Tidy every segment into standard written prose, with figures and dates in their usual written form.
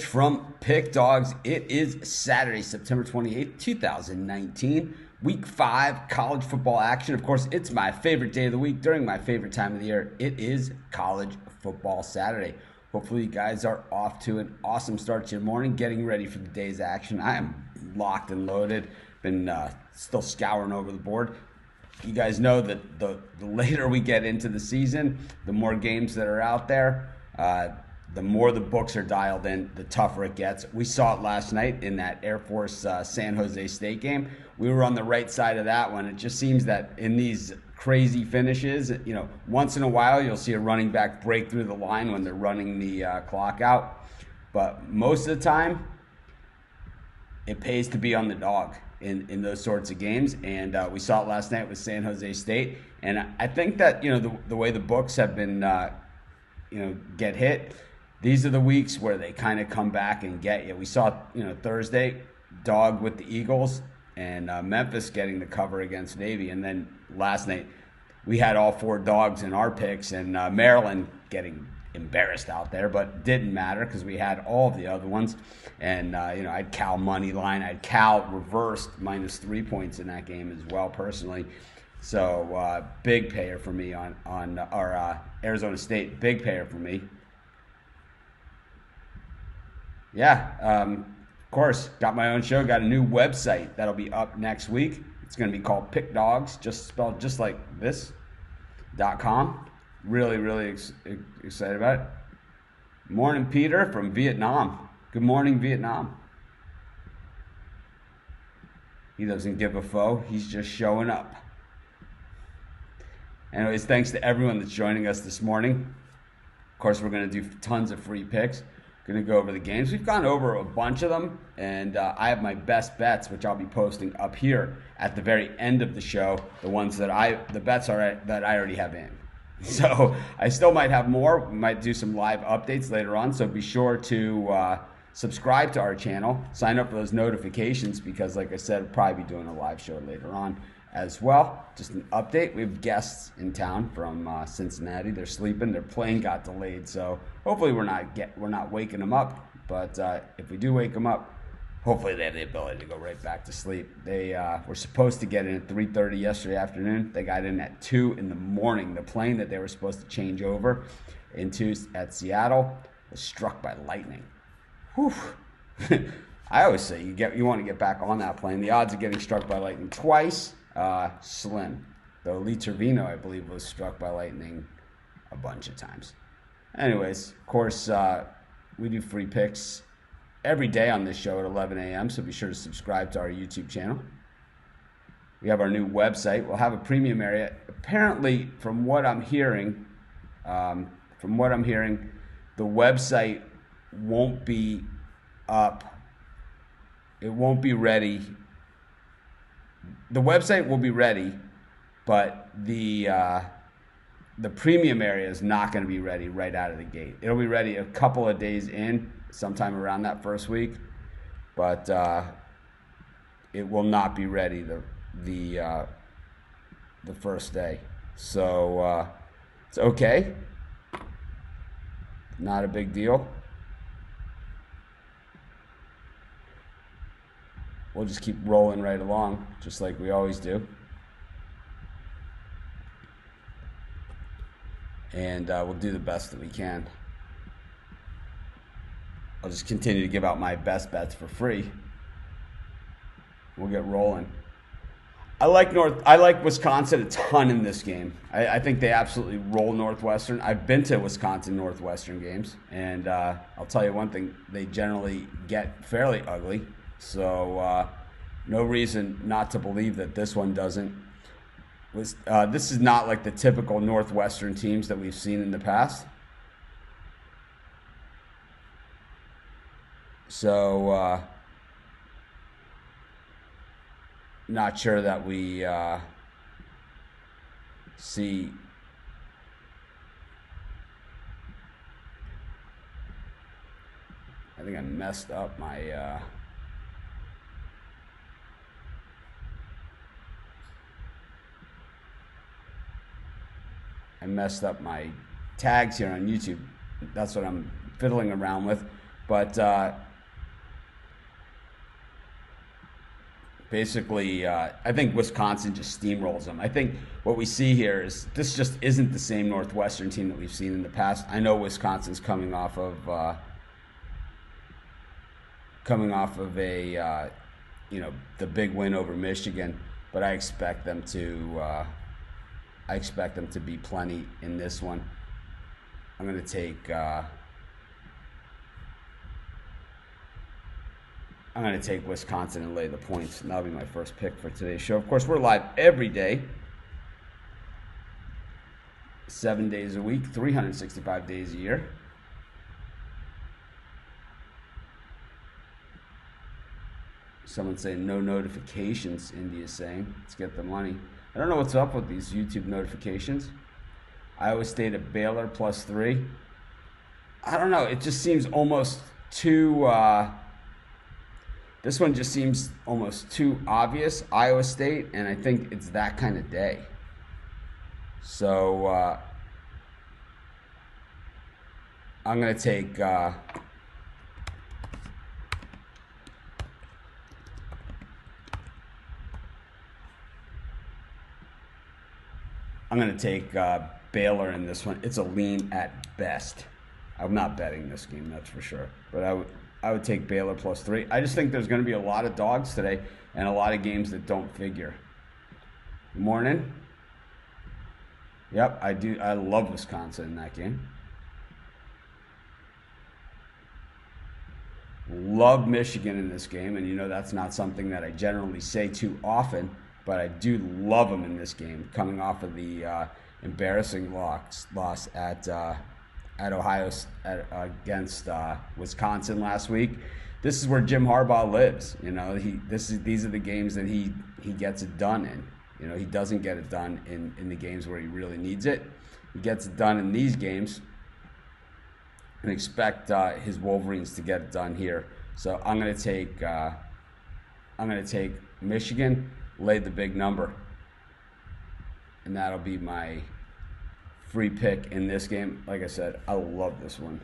From PickDawgz. It is Saturday, September 28th, 2019, week 5 college football action. Of course, it's my favorite day of the week during my favorite time of the year. It is college football Saturday. Hopefully you guys are off to an awesome start to your morning, getting ready for the day's action. I am locked and loaded. Been still scouring over the board. You guys know that the later we get into the season, the more games that are out there, the more the books are dialed in, the tougher it gets. We saw it last night in that Air Force San Jose State game. We were on the right side of that one. It just seems that in these crazy finishes, once in a while you'll see a running back break through the line when they're running the clock out. But most of the time, it pays to be on the dog in those sorts of games. And we saw it last night with San Jose State. And I think that, the way the books have been, get hit, these are the weeks where they kind of come back and get you. We saw, Thursday, dog with the Eagles and Memphis getting the cover against Navy. And then last night, we had all 4 dogs in our picks and Maryland getting embarrassed out there, but didn't matter because we had all of the other ones. And, I had Cal money line. I had Cal reversed -3 points in that game as well, personally. So big payer for me on our Arizona State. Big payer for me. Yeah, of course, got my own show. Got a new website that'll be up next week. It's going to be called PickDawgz, just spelled just like this.com. Really, really excited about it. Morning, Peter from Vietnam. Good morning, Vietnam. He doesn't give a foe. He's just showing up. Anyways, thanks to everyone that's joining us this morning. Of course, we're going to do tons of free picks. Going to go over the games. We've gone over a bunch of them, and I have my best bets, which I'll be posting up here at the very end of the show. The bets are that I already have in. So I still might have more. We might do some live updates later on. So be sure to subscribe to our channel. Sign up for those notifications because, like I said, I'll probably be doing a live show later on as well. Just an update. We have guests in town from Cincinnati. They're sleeping. Their plane got delayed, so hopefully we're not waking them up. But if we do wake them up, hopefully they have the ability to go right back to sleep. They were supposed to get in at 3:30 yesterday afternoon. They got in at 2 in the morning. The plane that they were supposed to change over into at Seattle was struck by lightning. Whew. I always say you want to get back on that plane. The odds of getting struck by lightning twice, slim. Though Lee Trevino, I believe, was struck by lightning a bunch of times. Anyways, of course, we do free picks every day on this show at 11 a.m., so be sure to subscribe to our YouTube channel. We have our new website. We'll have a premium area. Apparently, from what I'm hearing, the website won't be up. It won't be ready. The website will be ready, but the premium area is not going to be ready right out of the gate. It'll be ready a couple of days in, sometime around that first week, but it will not be ready the first day. So it's okay. Not a big deal. We'll just keep rolling right along, just like we always do. And we'll do the best that we can. I'll just continue to give out my best bets for free. We'll get rolling. I like Wisconsin a ton in this game. I think they absolutely roll Northwestern. I've been to Wisconsin Northwestern games, and I'll tell you one thing: they generally get fairly ugly. So no reason not to believe that this one doesn't. This is not like the typical Northwestern teams that we've seen in the past. So not sure that we see. I think I messed up my tags here on YouTube. That's what I'm fiddling around with. But basically, I think Wisconsin just steamrolls them. I think what we see here is this just isn't the same Northwestern team that we've seen in the past. I know Wisconsin's coming off of a the big win over Michigan, but I expect them to be plenty in this one. I'm going to take Wisconsin and lay the points, and that'll be my first pick for today's show. Of course, we're live every day, 7 days a week, 365 days a year. Someone's saying no notifications, India's saying. Let's get the money. I don't know what's up with these YouTube notifications. Iowa State at Baylor +3. I don't know. It just seems almost too... this one just seems almost too obvious, Iowa State, and I think it's that kind of day. So I'm going to take... Baylor in this one. It's a lean at best. I'm not betting this game, that's for sure. But I would take Baylor +3. I just think there's going to be a lot of dogs today and a lot of games that don't figure. Good morning. Yep, I do. I love Wisconsin in that game. Love Michigan in this game, and that's not something that I generally say too often, but I do love them in this game, coming off of the embarrassing loss at Ohio against Wisconsin last week. This is where Jim Harbaugh lives. These are the games that he gets it done in. He doesn't get it done in the games where he really needs it. He gets it done in these games, and expect his Wolverines to get it done here. So I'm gonna take Michigan, lay the big number, and that'll be my free pick in this game. Like I said, I love this one.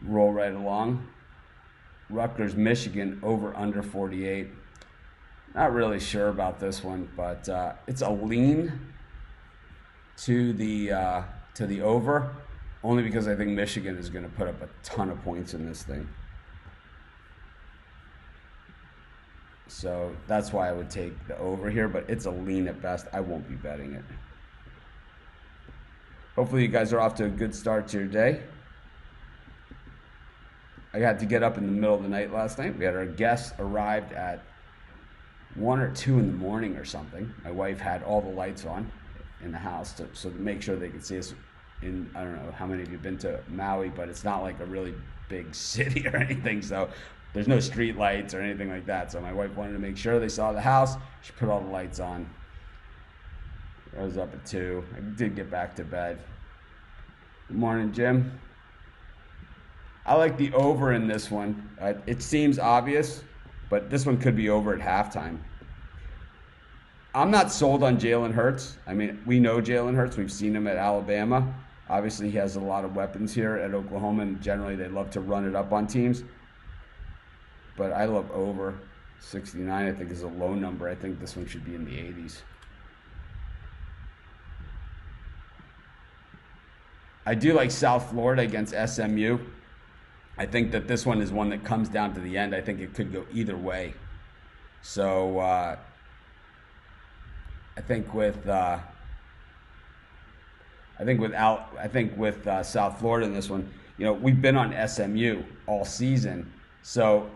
Roll right along. Rutgers, Michigan, over under 48. Not really sure about this one, but it's a lean to the over, only because I think Michigan is going to put up a ton of points in this thing. So that's why I would take the over here, but it's a lean at best. I won't be betting it. Hopefully you guys are off to a good start to your day. I had to get up in the middle of the night last night. We had our guests arrived at 1 or 2 in the morning or something. My wife had all the lights on in the house to make sure they could see us. I don't know how many of you have been to Maui, but it's not like a really big city or anything, so there's no street lights or anything like that. So my wife wanted to make sure they saw the house. She put all the lights on. I was up at 2. I did get back to bed. Good morning, Jim. I like the over in this one. It seems obvious, but this one could be over at halftime. I'm not sold on Jalen Hurts. I mean, we know Jalen Hurts. We've seen him at Alabama. Obviously, he has a lot of weapons here at Oklahoma, and generally they love to run it up on teams. But I love over. 69, I think, is a low number. I think this one should be in the 80s. I do like South Florida against SMU. I think that this one is one that comes down to the end. I think it could go either way. So I think with South Florida in this one, we've been on SMU all season, so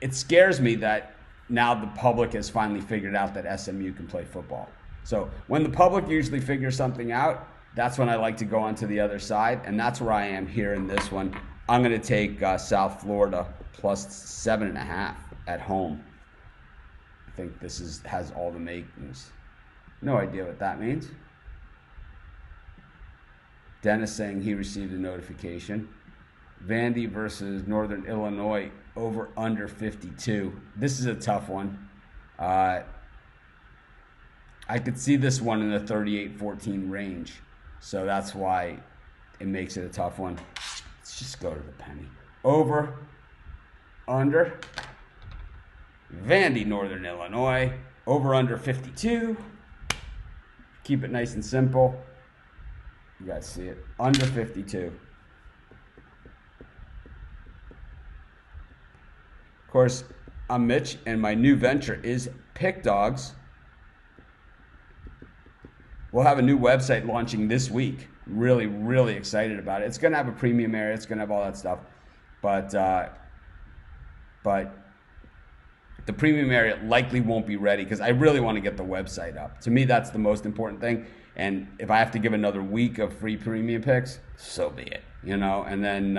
it scares me that now the public has finally figured out that SMU can play football. So when the public usually figures something out, that's when I like to go onto the other side, and that's where I am here in this one. I'm going to take South Florida +7.5 at home. I think this has all the makings. No idea what that means. Dennis saying he received a notification. Vandy versus Northern Illinois, over under 52. This is a tough one. I could see this one in the 38-14 range. So that's why it makes it a tough one. Let's just go to the penny. Over, under, Vandy, Northern Illinois. Over, under 52. Keep it nice and simple. You guys see it. Under 52. Of course, I'm Mitch, and my new venture is PickDawgz. We'll have a new website launching this week. I'm really, really excited about it. It's going to have a premium area. It's going to have all that stuff. But the premium area likely won't be ready because I really want to get the website up. To me, that's the most important thing. And if I have to give another week of free premium picks, so be it. And then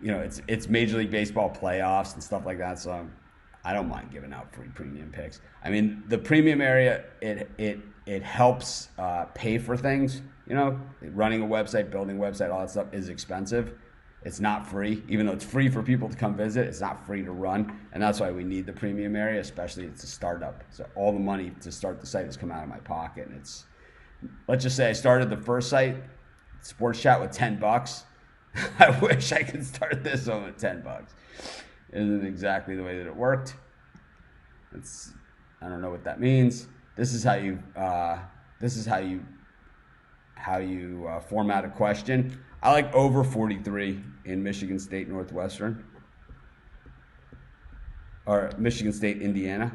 it's Major League Baseball playoffs and stuff like that. So I don't mind giving out free premium picks. I mean, the premium area it helps pay for things. Running a website, building a website, all that stuff is expensive. It's not free, even though it's free for people to come visit. It's not free to run, and that's why we need the premium area, especially it's a startup. So all the money to start the site has come out of my pocket, and let's just say I started the first site, Sports Chat, with $10. I wish I could start this one with $10. Isn't exactly the way that it worked. I don't know what that means. This is how you format a question. I like over 43 in Michigan State Northwestern, or Michigan State Indiana.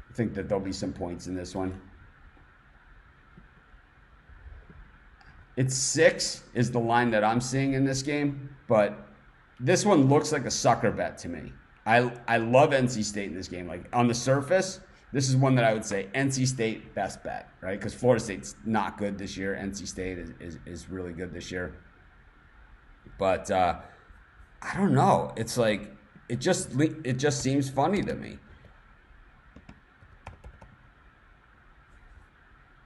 I think that there'll be some points in this one. It's 6 is the line that I'm seeing in this game, but this one looks like a sucker bet to me. I love NC State in this game. Like, on the surface, this is one that I would say NC State best bet, right? Because Florida State's not good this year. NC State is really good this year. But I don't know. It's like it just seems funny to me.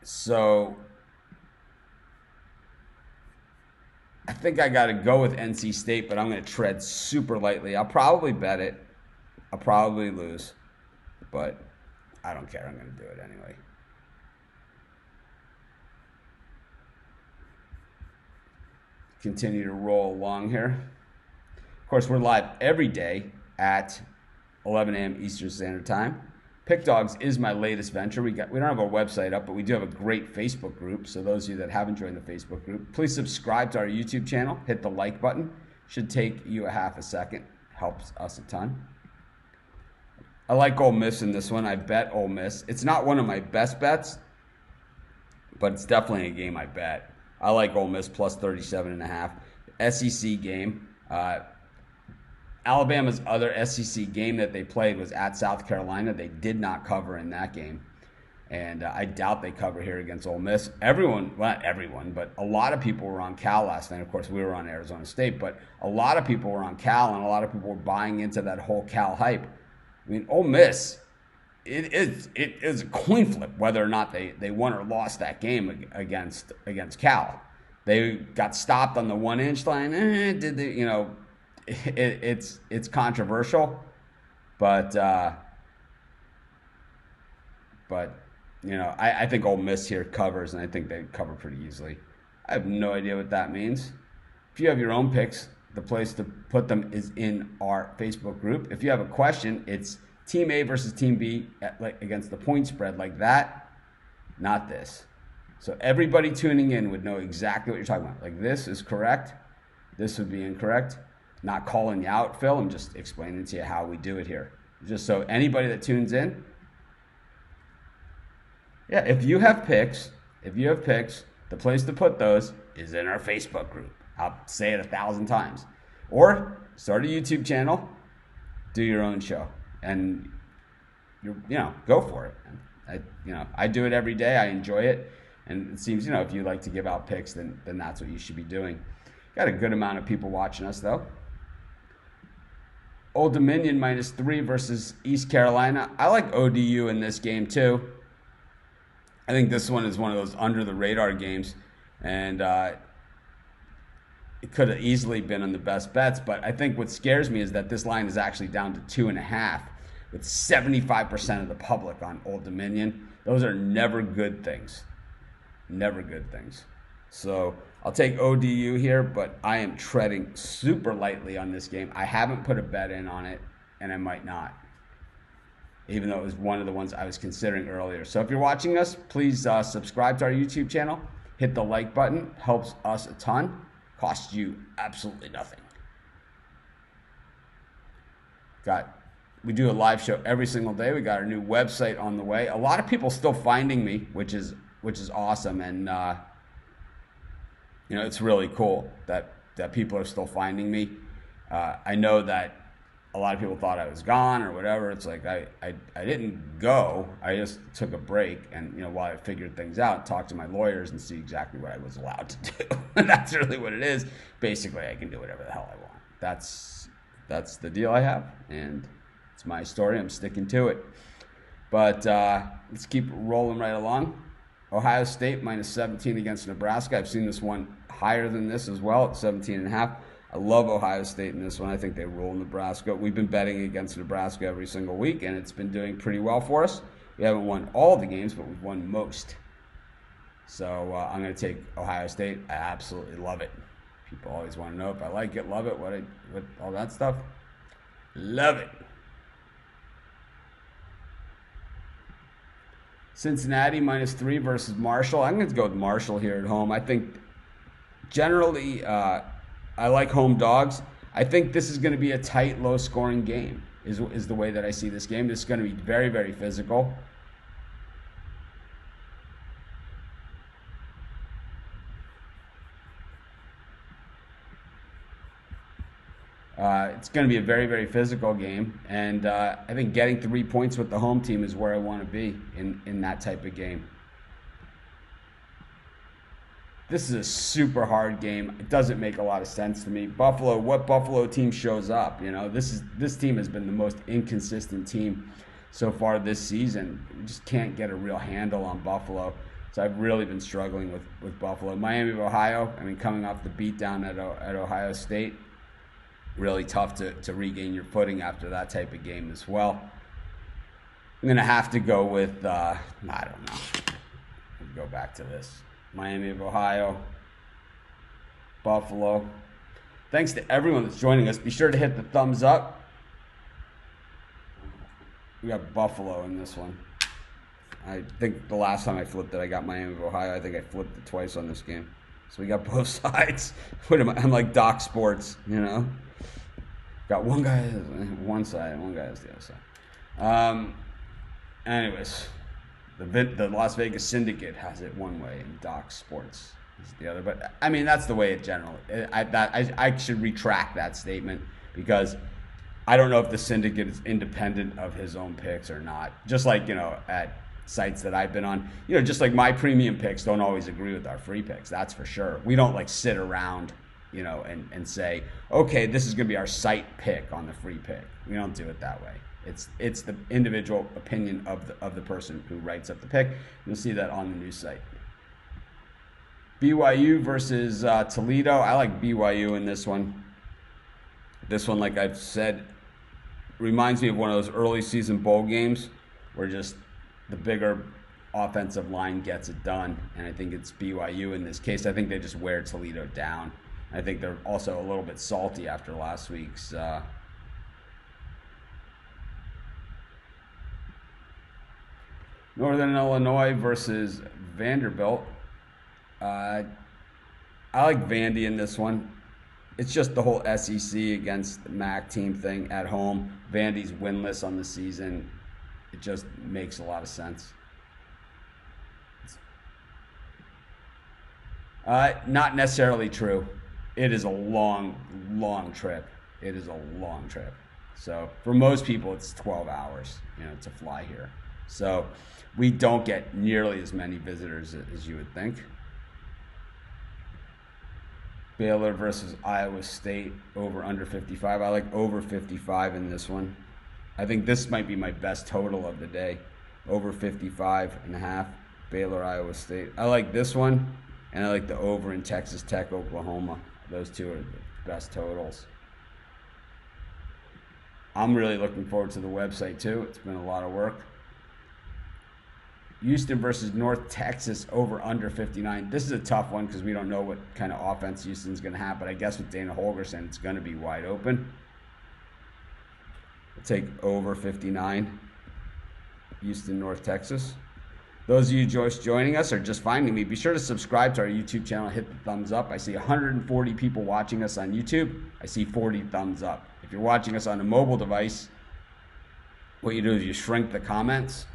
So I think I got to go with NC State, but I'm going to tread super lightly. I'll probably bet it. I'll probably lose, but I don't care. I'm going to do it anyway. Continue to roll along here. Of course, we're live every day at 11 a.m. Eastern Standard Time. PickDawgz is my latest venture. We don't have our website up, but we do have a great Facebook group. So those of you that haven't joined the Facebook group, please subscribe to our YouTube channel. Hit the like button. Should take you a half a second. Helps us a ton. I like Ole Miss in this one. I bet Ole Miss. It's not one of my best bets, but it's definitely a game I bet. I like Ole Miss plus 37.5. SEC game. Alabama's other SEC game that they played was at South Carolina. They did not cover in that game. And I doubt they cover here against Ole Miss. Everyone, well, not everyone, but a lot of people were on Cal last night. Of course, we were on Arizona State, but a lot of people were on Cal, and a lot of people were buying into that whole Cal hype. I mean, Ole Miss, it is a coin flip whether or not they won or lost that game against Cal. They got stopped on the 1-inch line. Did they? It's controversial, but I think Ole Miss here covers, and I think they cover pretty easily. I have no idea what that means. If you have your own picks, the place to put them is in our Facebook group. If you have a question, it's Team A versus Team B against the point spread like that, not this. So everybody tuning in would know exactly what you're talking about. Like, this is correct. This would be incorrect. Not calling you out, Phil. I'm just explaining to you how we do it here. Just so anybody that tunes in, yeah, if you have picks, the place to put those is in our Facebook group. I'll say it 1,000 times. Or start a YouTube channel, do your own show, and go for it. I do it every day. I enjoy it, and it seems if you like to give out picks, then that's what you should be doing. Got a good amount of people watching us though. Old Dominion -3 versus East Carolina. I like ODU in this game too. I think this one is one of those under the radar games, and it could have easily been on the best bets, but I think what scares me is that this line is actually down to 2.5. with 75% of the public on Old Dominion. Those are never good things. Never good things. So I'll take ODU here, but I am treading super lightly on this game. I haven't put a bet in on it, and I might not, even though it was one of the ones I was considering earlier. So if you're watching us, please subscribe to our YouTube channel. Hit the like button. Helps us a ton. Costs you absolutely nothing. We do a live show every single day. We got our new website on the way. A lot of people still finding me, which is awesome, and it's really cool that people are still finding me. I know that a lot of people thought I was gone or whatever. It's like I didn't go. I just took a break, and while I figured things out, talked to my lawyers and see exactly what I was allowed to do. And that's really what it is. Basically, I can do whatever the hell I want. That's the deal I have, and it's my story. I'm sticking to it. But let's keep rolling right along. Ohio State minus 17 against Nebraska. I've seen this one higher than this as well at 17.5. I love Ohio State in this one. I think they rule Nebraska. We've been betting against Nebraska every single week, and it's been doing pretty well for us. We haven't won all the games, but we've won most. So I'm going to take Ohio State. I absolutely love it. People always want to know if I like it, love it, what all that stuff. Love it. Cincinnati minus 3 versus Marshall. I'm going to go with Marshall here at home. I think generally I like home dogs. I think this is going to be a tight, low-scoring game is the way that I see this game. This is going to be very, very physical. It's going to be a very, very physical game, and I think getting 3 points with the home team is where I want to be in that type of game. This is a super hard game. It doesn't make a lot of sense to me. What Buffalo team shows up? This team has been the most inconsistent team so far this season. We just can't get a real handle on Buffalo. So I've really been struggling with Buffalo. Miami of Ohio, coming off the beatdown at Ohio State. Really tough to regain your footing after that type of game as well. I'm going to have to go with, I don't know. I'll go back to this. Miami of Ohio, Buffalo. Thanks to everyone that's joining us. Be sure to hit the thumbs up. We got Buffalo in this one. I think the last time I flipped it, I got Miami of Ohio. I think I flipped it twice on this game. So we got both sides. What am I? I'm like Doc Sports, Got one guy one side and one guy has the other side. Anyways, the Las Vegas Syndicate has it one way and Doc Sports is the other. But that's the way it generally. I should retract that statement because I don't know if the Syndicate is independent of his own picks or not. Just like at sites that I've been on, just like my premium picks don't always agree with our free picks. That's for sure. We don't sit around. And say, okay, this is going to be our site pick on the free pick. We don't do it that way. It's the individual opinion of the person who writes up the pick. You'll see that on the news site. BYU versus Toledo. I like BYU in this one. This one, like I've said, reminds me of one of those early season bowl games where just the bigger offensive line gets it done. And I think it's BYU in this case. I think they just wear Toledo down. I think they're also a little bit salty after last week's Northern Illinois versus Vanderbilt. I like Vandy in this one. It's just the whole SEC against the MAC team thing at home. Vandy's winless on the season. It just makes a lot of sense. Not necessarily true. It is a long, long trip. It is a long trip. So for most people, it's 12 hours, to fly here. So we don't get nearly as many visitors as you would think. Baylor versus Iowa State, over under 55. I like over 55 in this one. I think this might be my best total of the day. Over 55.5. Baylor, Iowa State. I like this one, and I like the over in Texas Tech, Oklahoma. Those two are the best totals. I'm really looking forward to the website too. It's been a lot of work. Houston versus North Texas over under 59. This is a tough one because we don't know what kind of offense Houston's going to have, but I guess with Dana Holgorsen, it's going to be wide open. We'll take over 59. Houston, North Texas. Those of you just joining us or just finding me, be sure to subscribe to our YouTube channel. Hit the thumbs up. I see 140 people watching us on YouTube. I see 40 thumbs up. If you're watching us on a mobile device, what you do is you shrink the comments,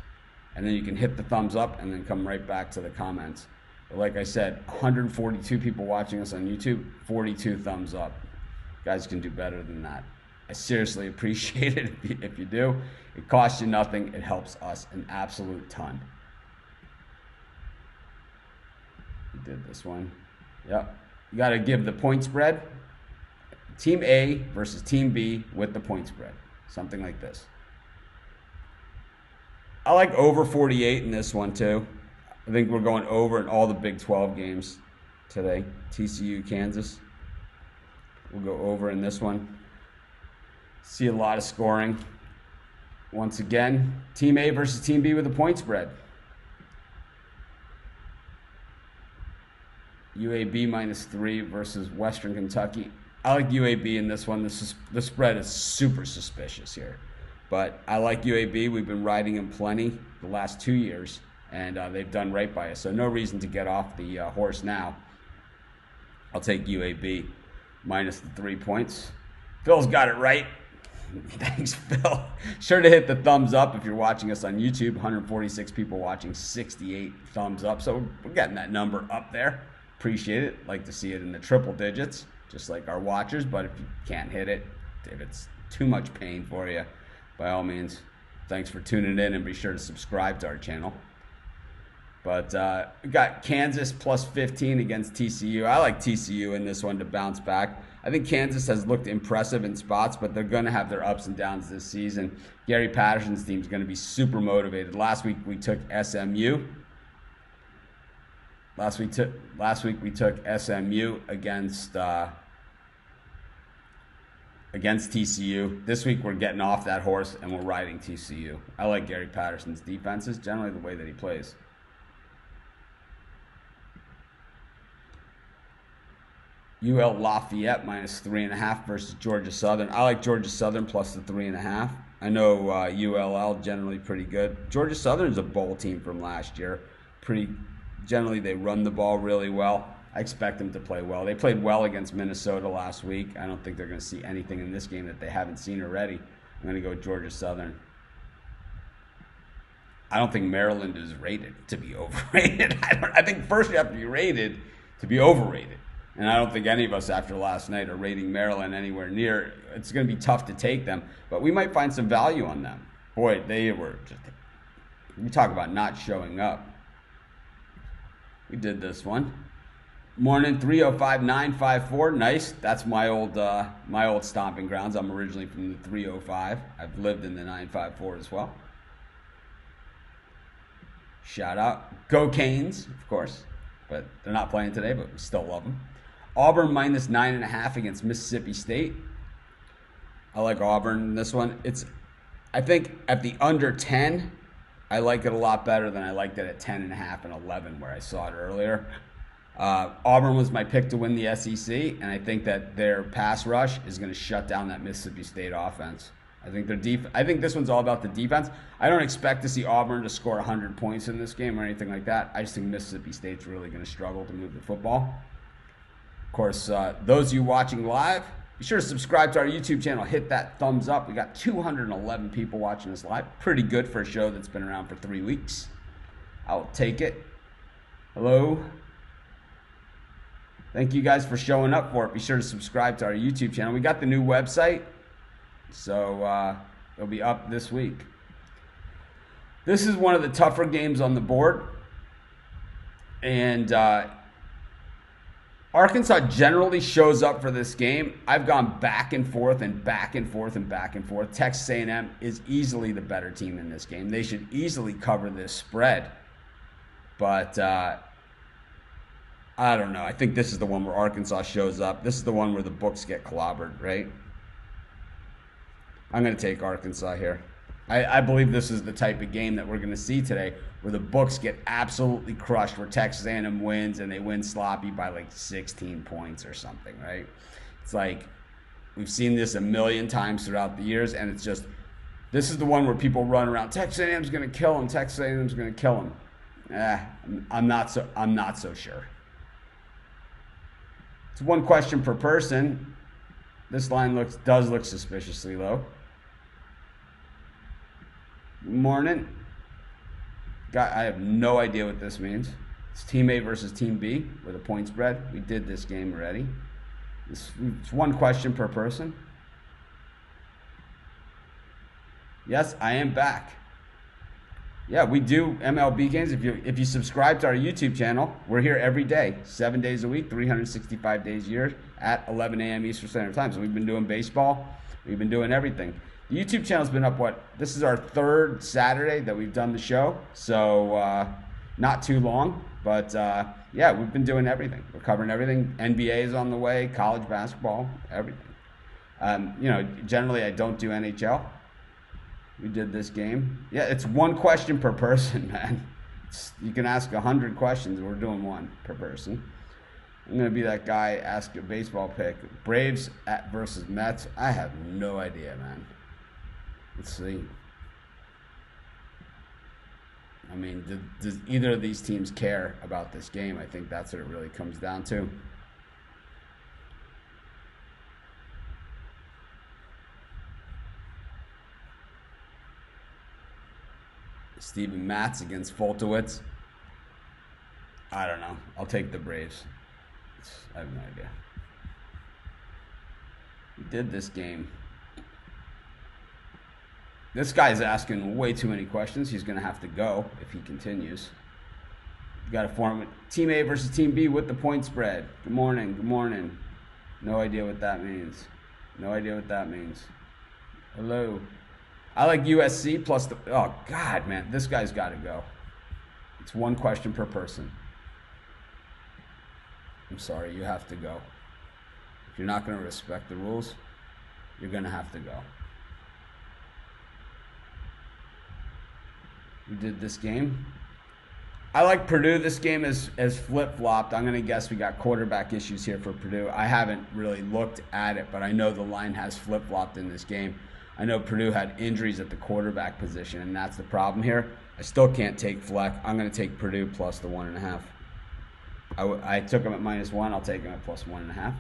and then you can hit the thumbs up and then come right back to the comments. But like I said, 142 people watching us on YouTube, 42 thumbs up. You guys can do better than that. I seriously appreciate it if you do. It costs you nothing. It helps us an absolute ton. We did this one. Yep. You got to give the point spread. Team A versus Team B with the point spread. Something like this. I like over 48 in this one too. I think we're going over in all the Big 12 games today. TCU, Kansas. We'll go over in this one. See a lot of scoring. Once again, Team A versus Team B with a point spread. UAB -3 versus Western Kentucky. I like UAB in this one. The spread is super suspicious here. But I like UAB. We've been riding them plenty the last 2 years, and they've done right by us. So no reason to get off the horse now. I'll take UAB minus the 3 points. Phil's got it right. Thanks, Phil. Sure to hit the thumbs up if you're watching us on YouTube. 146 people watching, 68 thumbs up. So we're getting that number up there. Appreciate it. Like to see it in the triple digits, just like our watchers. But if you can't hit it, if it's too much pain for you, by all means, thanks for tuning in, and be sure to subscribe to our channel. But we got Kansas plus 15 against TCU. I like TCU in this one to bounce back. I think Kansas has looked impressive in spots, but they're going to have their ups and downs this season. Gary Patterson's team is going to be super motivated. Last week we took SMU. Last week we took SMU against TCU. This week we're getting off that horse and we're riding TCU. I like Gary Patterson's defenses, generally the way that he plays. UL Lafayette -3.5 versus Georgia Southern. I like Georgia Southern plus the 3.5. I know ULL generally pretty good. Georgia Southern's a bowl team from last year. Generally they run the ball really well. I expect them to play well. They played well against Minnesota last week. I don't think they're going to see anything in this game that they haven't seen already. I'm going to go Georgia Southern. I don't think Maryland is rated to be overrated. I think first you have to be rated to be overrated. And I don't think any of us after last night are rating Maryland anywhere near. It's going to be tough to take them, but we might find some value on them. Boy, they were just, we talk about not showing up. We did this one. Morning 305-954. Nice. That's my old stomping grounds. I'm originally from the 305. I've lived in the 954 as well. Shout out. Go Canes, of course. But they're not playing today, but we still love them. Auburn -9.5 against Mississippi State. I like Auburn in this one. I think at the under 10, I like it a lot better than I liked it at 10.5 and 11 where I saw it earlier. Auburn was my pick to win the SEC, and I think that their pass rush is going to shut down that Mississippi State offense. I think I think this one's all about the defense. I don't expect to see Auburn to score 100 points in this game or anything like that. I just think Mississippi State's really going to struggle to move the football. Of course, those of you watching live, be sure to subscribe to our YouTube channel. Hit that thumbs up. We got 211 people watching us live. Pretty good for a show that's been around for 3 weeks. I'll take it. Hello. Thank you guys for showing up for it. Be sure to subscribe to our YouTube channel. We got the new website, so it'll be up this week. This is one of the tougher games on the board, and Arkansas generally shows up for this game. I've gone back and forth and back and forth and back and forth. Texas A&M is easily the better team in this game. They should easily cover this spread, but I don't know. I think this is the one where Arkansas shows up. This is the one where the books get clobbered, right? I'm going to take Arkansas here. I believe this is the type of game that we're going to see today where the books get absolutely crushed, where Texas A&M wins and they win sloppy by like 16 points or something, right? It's like we've seen this a million times throughout the years, and it's just this is the one where people run around. Texas A&M's going to kill him. Texas A&M's going to kill him. I'm not so sure. It's one question per person. This line does look suspiciously low. Morning. I have no idea what this means. It's Team A versus Team B with a point spread. We did this game already. It's one question per person. Yes, I am back. Yeah, we do MLB games. If you subscribe to our YouTube channel, we're here every day, 7 days a week, 365 days a year at 11 a.m. Eastern Standard Time. So we've been doing baseball. We've been doing everything. The YouTube channel's been up, this is our third Saturday that we've done the show. So not too long. But yeah, we've been doing everything. We're covering everything. NBA is on the way, college basketball, everything. Generally I don't do NHL. We did this game. Yeah, it's one question per person, man. You can ask 100 questions. We're doing one per person. I'm going to be that guy, ask a baseball pick. Braves versus Mets. I have no idea, man. Let's see. I mean, does either of these teams care about this game? I think that's what it really comes down to. Steven Matz against Foltowitz. I don't know. I'll take the Braves. I have no idea. We did this game. This guy's asking way too many questions. He's going to have to go if he continues. You got to form it. Team A versus Team B with the point spread. Good morning. Good morning. No idea what that means. No idea what that means. Hello. I like USC plus the... Oh, God, man. This guy's got to go. It's one question per person. I'm sorry. You have to go. If you're not going to respect the rules, you're going to have to go. We did this game. I like Purdue. This game is flip-flopped. I'm going to guess we got quarterback issues here for Purdue. I haven't really looked at it, but I know the line has flip-flopped in this game. I know Purdue had injuries at the quarterback position, and that's the problem here. I still can't take Fleck. I'm going to take Purdue plus the 1.5. I took them at -1. I'll take them at plus 1.5.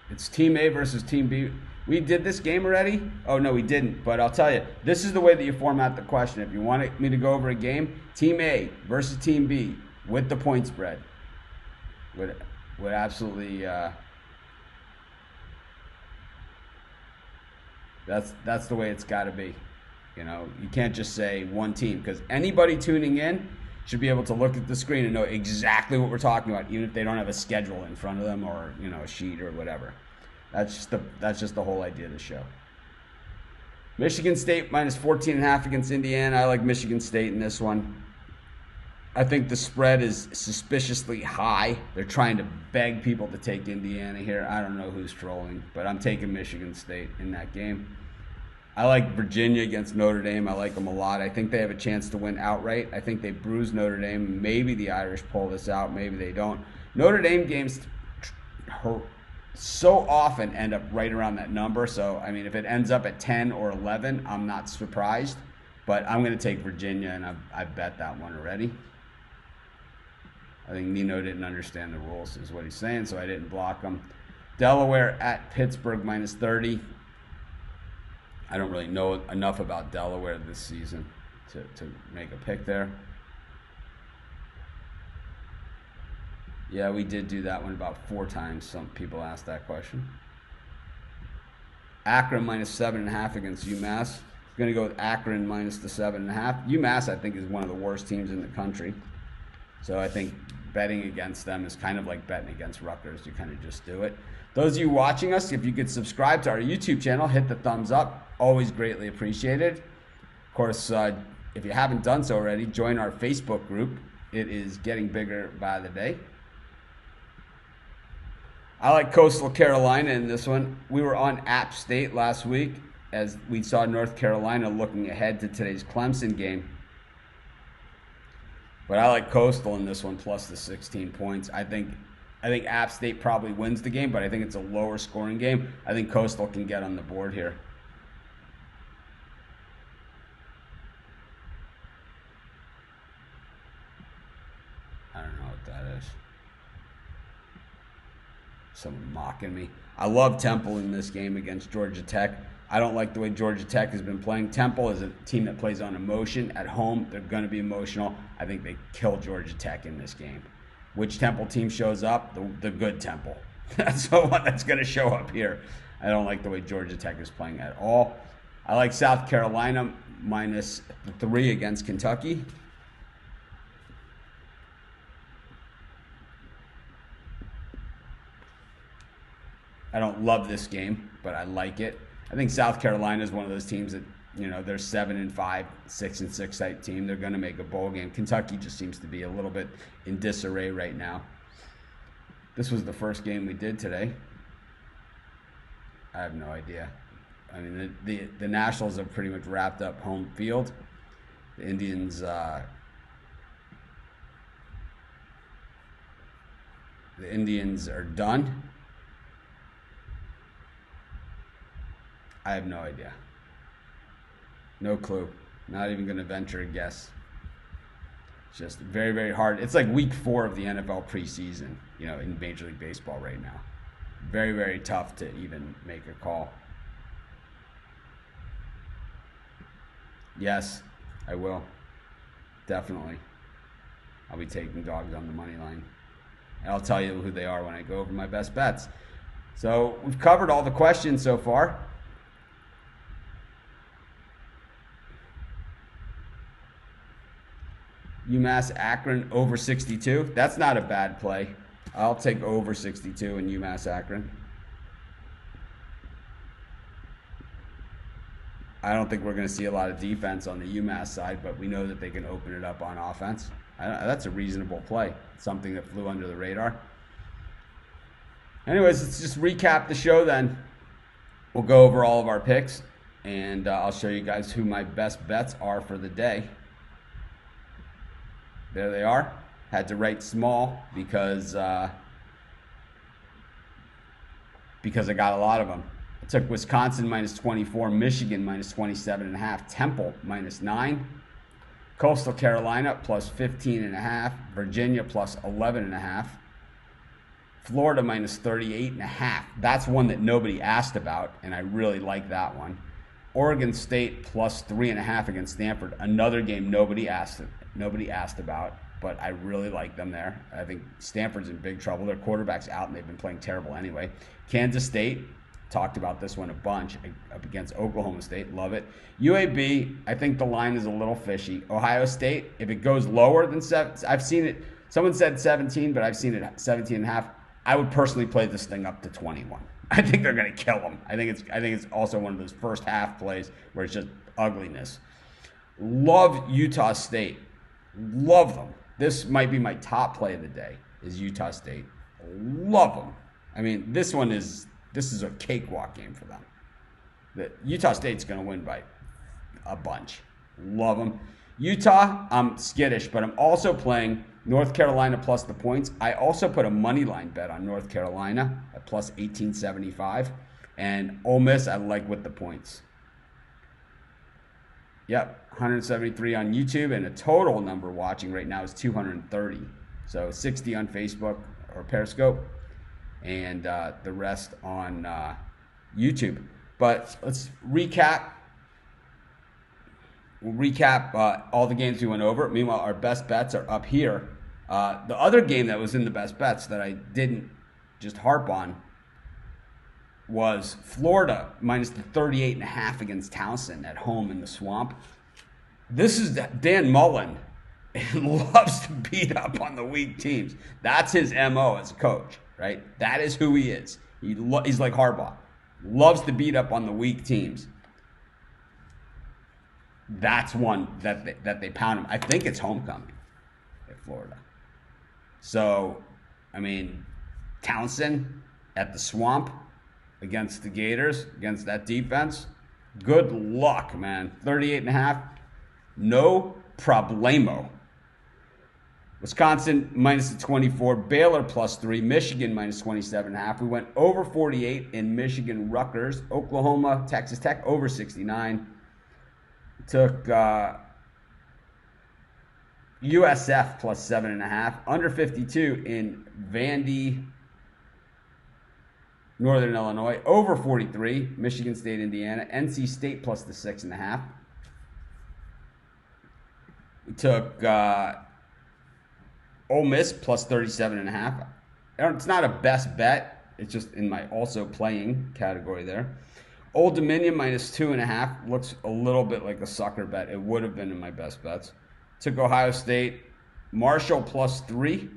It's Team A versus Team B. We did this game already? Oh, no, we didn't. But I'll tell you, this is the way that you format the question. If you want me to go over a game, Team A versus Team B with the point spread would absolutely... That's the way it's got to be. You know, you can't just say one team, because anybody tuning in should be able to look at the screen and know exactly what we're talking about, even if they don't have a schedule in front of them or, you know, a sheet or whatever. That's just the whole idea of the show. Michigan State -14.5 against Indiana. I like Michigan State in this one. I think the spread is suspiciously high. They're trying to beg people to take Indiana here. I don't know who's trolling, but I'm taking Michigan State in that game. I like Virginia against Notre Dame. I like them a lot. I think they have a chance to win outright. I think they bruise Notre Dame. Maybe the Irish pull this out. Maybe they don't. Notre Dame games so often end up right around that number. So, I mean, if it ends up at 10 or 11, I'm not surprised. But I'm going to take Virginia, and I bet that one already. I think Nino didn't understand the rules is what he's saying, so I didn't block him. Delaware at Pittsburgh -30. I don't really know enough about Delaware this season to make a pick there. Yeah, we did do that one about 4 times. Some people asked that question. Akron -7.5 against UMass. I'm going to go with Akron minus the 7.5. UMass, I think, is one of the worst teams in the country. So I think betting against them is kind of like betting against Rutgers. You kind of just do it. Those of you watching us, if you could subscribe to our YouTube channel, hit the thumbs up. Always greatly appreciated. Of course, if you haven't done so already, join our Facebook group. It is getting bigger by the day. I like Coastal Carolina in this one. We were on App State last week as we saw North Carolina looking ahead to today's Clemson game. But I like Coastal in this one plus the 16 points. I think App State probably wins the game, but I think it's a lower scoring game. I think Coastal can get on the board here. I don't know what that is. Someone mocking me. I love Temple in this game against Georgia Tech. I don't like the way Georgia Tech has been playing. Temple is a team that plays on emotion. At home, they're going to be emotional. I think they kill Georgia Tech in this game. Which Temple team shows up? The good Temple. That's the one that's going to show up here. I don't like the way Georgia Tech is playing at all. I like South Carolina minus 3 against Kentucky. I don't love this game, but I like it. I think South Carolina is one of those teams that, they're 7-5, 6-6 type team. They're going to make a bowl game. Kentucky just seems to be a little bit in disarray right now. This was the first game we did today. I have no idea. I mean, the Nationals have pretty much wrapped up home field. The Indians, are done. I have no idea. No clue. Not even going to venture a guess. It's just very, very hard. It's like week 4 of the NFL preseason, in Major League Baseball right now. Very, very tough to even make a call. Yes, I will. Definitely. I'll be taking dogs on the money line. And I'll tell you who they are when I go over my best bets. So we've covered all the questions so far. UMass Akron over 62. That's not a bad play. I'll take over 62 in UMass Akron. I don't think we're going to see a lot of defense on the UMass side, but we know that they can open it up on offense. That's a reasonable play. Something that flew under the radar. Anyways, let's just recap the show then. We'll go over all of our picks, and I'll show you guys who my best bets are for the day. There they are. Had to write small because I got a lot of them. I took Wisconsin minus 24, Michigan minus 27.5, Temple minus 9, Coastal Carolina plus 15.5, Virginia plus 11.5, Florida minus 38.5. That's one that nobody asked about, and I really like that one. Oregon State plus 3.5 against Stanford. Another game nobody asked about, but I really like them there. I think Stanford's in big trouble. Their quarterback's out, and they've been playing terrible anyway. Kansas State, talked about this one a bunch, up against Oklahoma State. Love it. UAB, I think the line is a little fishy. Ohio State, if it goes lower than 7, I've seen it. Someone said 17, but I've seen it 17.5. I would personally play this thing up to 21. I think they're going to kill them. I think it's also one of those first half plays where it's just ugliness. Love Utah State. Love them. This might be my top play of the day, is Utah State. Love them. I mean, this is a cakewalk game for them. Utah State's going to win by a bunch. Love them. Utah, I'm skittish, but I'm also playing North Carolina plus the points. I also put a money line bet on North Carolina at plus 1875. And Ole Miss, I like with the points. Yep, 173 on YouTube, and a total number watching right now is 230. So 60 on Facebook or Periscope, and the rest on YouTube. But let's recap. We'll recap all the games we went over. Meanwhile, our best bets are up here. The other game that was in the best bets that I didn't just harp on was Florida minus the 38.5 against Towson at home in the Swamp. This is Dan Mullen. He loves to beat up on the weak teams. That's his MO as a coach, right? That is who he is. He's like Harbaugh. Loves to beat up on the weak teams. That's one that they pound him. I think it's homecoming at Florida. So, I mean, Towson, at the Swamp against the Gators, against that defense. Good luck, man. 38.5. No problemo. Wisconsin minus the 24. Baylor plus 3. Michigan minus 27.5. We went over 48 in Michigan Rutgers. Oklahoma, Texas Tech over 69. Took USF plus 7.5. Under 52 in Vandy, Northern Illinois. Over 43. Michigan State, Indiana. NC State plus the 6.5. We took Ole Miss plus 37.5. It's not a best bet. It's just in my also playing category there. Old Dominion minus 2.5. Looks a little bit like a sucker bet. It would have been in my best bets. Took Ohio State. Marshall plus 3.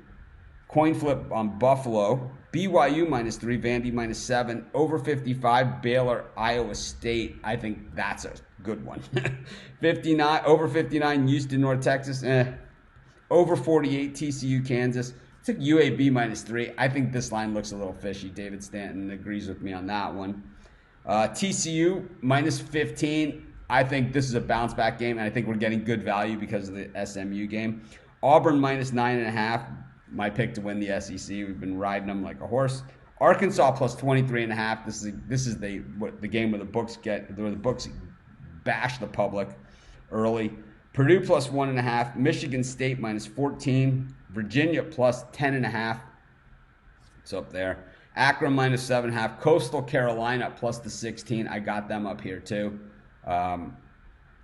Coin flip on Buffalo. BYU minus 3. Vandy minus 7. Over 55. Baylor, Iowa State. I think that's a good one. 59. Over 59. Houston, North Texas. Over 48, TCU, Kansas. Took UAB minus 3. I think this line looks a little fishy. David Stanton agrees with me on that one. TCU minus 15. I think this is a bounce back game, and I think we're getting good value because of the SMU game. Auburn minus 9.5. My pick to win the SEC. We've been riding them like a horse. Arkansas plus 23.5. This is the game where the books bash the public early. Purdue plus 1.5. Michigan State minus 14. Virginia plus 10.5. It's up there. Akron minus 7.5. Coastal Carolina plus the 16. I got them up here too.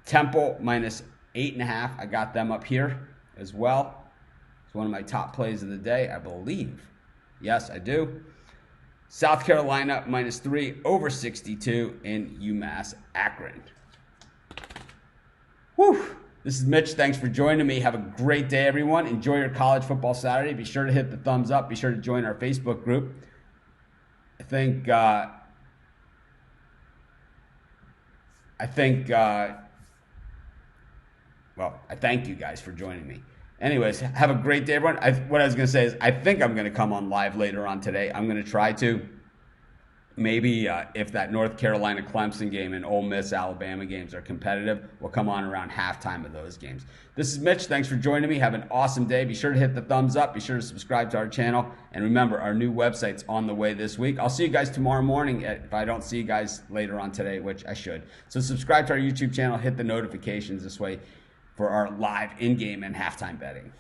Temple minus 8.5. I got them up here as well. It's one of my top plays of the day, I believe. Yes, I do. South Carolina minus 3. Over 62 in UMass Akron. Whew. This is Mitch. Thanks for joining me. Have a great day, everyone. Enjoy your college football Saturday. Be sure to hit the thumbs up. Be sure to join our Facebook group. I thank you guys for joining me. Anyways, have a great day, everyone. What I was going to say is I think I'm going to come on live later on today. I'm going to try to. Maybe if that North Carolina Clemson game and Ole Miss Alabama games are competitive, we'll come on around halftime of those games. This is Mitch. Thanks for joining me. Have an awesome day. Be sure to hit the thumbs up. Be sure to subscribe to our channel. And remember, our new website's on the way this week. I'll see you guys tomorrow morning if I don't see you guys later on today, which I should. So subscribe to our YouTube channel. Hit the notifications this way for our live in-game and halftime betting.